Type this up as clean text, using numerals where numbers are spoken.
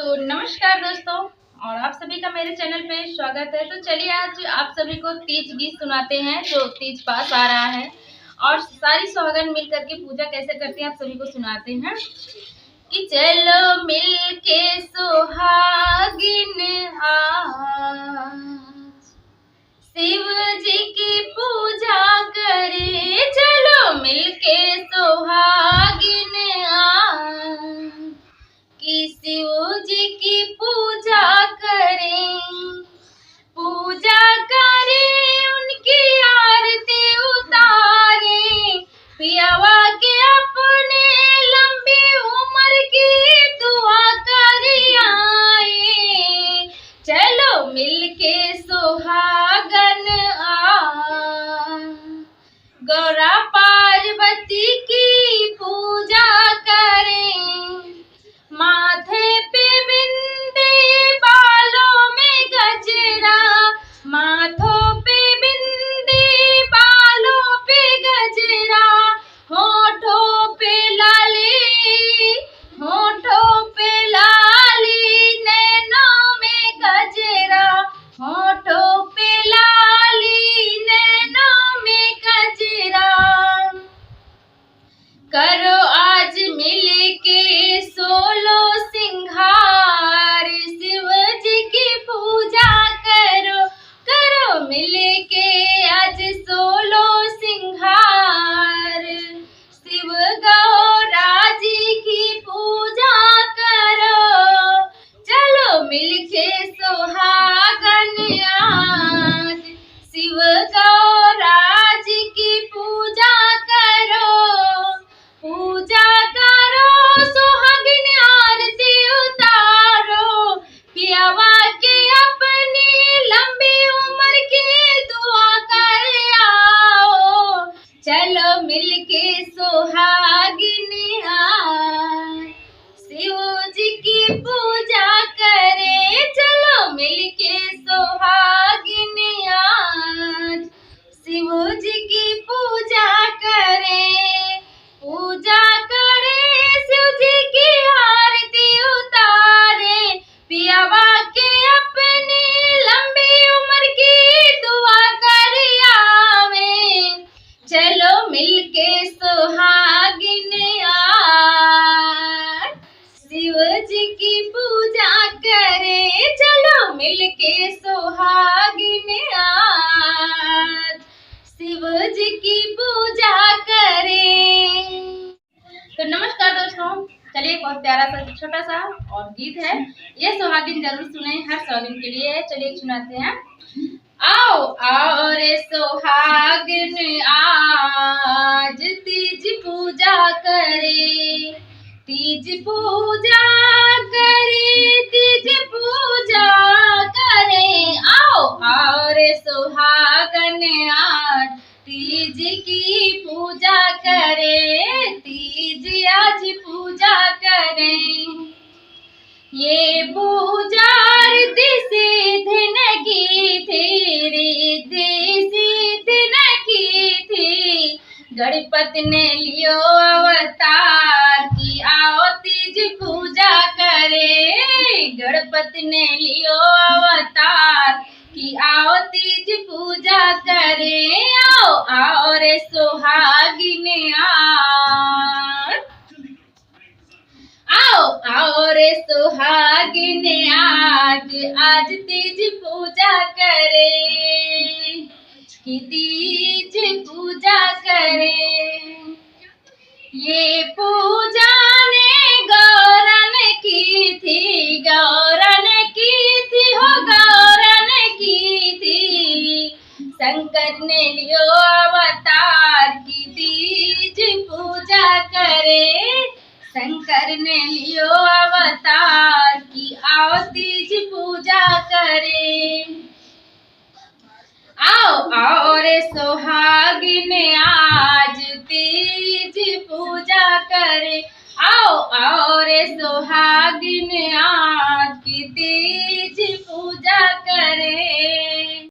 तो नमस्कार दोस्तों, और आप सभी का मेरे चैनल पे स्वागत है। तो चलिए आज आप सभी को तीज गीत सुनाते हैं जो तीज पास आ रहा है, और सारी सुहागन मिल करके पूजा कैसे करती हैं आप सभी को सुनाते हैं। कि चलो मिल के सुहागिन आज शिव जी की पूजा करे, चलो मिल के सुहागिन आज कि शिव जी की पूजा करें, उनकी आरती उतारे, पियावा के अपने लंबी उम्र की दुआ करी आए, चलो मिलके सुहागन गौरा पार्वती की पूजा करें, माथे पे बिंदी बालों में गजरा, माथों पे बिंदी बालों पे गजरा, होठों पे लाली, होठों पे लाली, नैनों में गजरा, होठों पे लाली, नैनों में गजरा, करो आज मिल के 16 सिंगार, शिव जी की पूजा करो, करो मिल के आज 16 सिंगार, शिव गौरा जी की पूजा करो, चलो मिल के सुहागन आज शिव गौरा जी की पूजा करो, सुहागिन आरती उतारो, पियावा के अपनी लंबी उम्र की दुआ कर आओ, चलो मिलके सुहागिन शिव जी की पूजा करे, चलो मिलके सुहागिन शिव जी की पूजा करें, शिव जी की आरती उतारे, पियावा के अपनी लंबी उम्र की दुआ कर आवे, चलो मिलके सुहागिन शिव जी की पूजा करे, चलो मिलके सुहागिन शिव जी की पूजा करें। तो नमस्कार दोस्तों, चलिए बहुत प्यारा सा छोटा सा और गीत है, ये सुहागिन जरूर सुने, हर सुहागिन के लिए है। चलिए सुनाते हैं। आओ आओ रे सुहागिन आज तीज पूजा करे, तीज पूजा करे, तीज पूजा करे, आओ आओ रे सुहागन आज तीज की पूजा करे, तीज आज पूजा करें, ये पूजा रिद्धि सिद्धि न की थी, रिद्धि सिद्धि न की थी, गणपति ने लियो अवतार की आओ तीज पूजा करे, गणपति ने लियो अवतार कि आओ तीज पूजा करे, आओ आओ रे सुहागिन आओ आओ रे सुहागिन आज तीज पूजा करे, कि तीज पूजा करे, ये पूजा ने गौरन की थी, गौरन की थी, हो गौरन की थी, शंकर ने लियो अवतार की तीज पूजा करे, शंकर ने लियो अवतार की आओ तीज पूजा करे, आओ आओ रे सुहागिन आज तीज पूजा करे, आओ आओ रे सुहागिन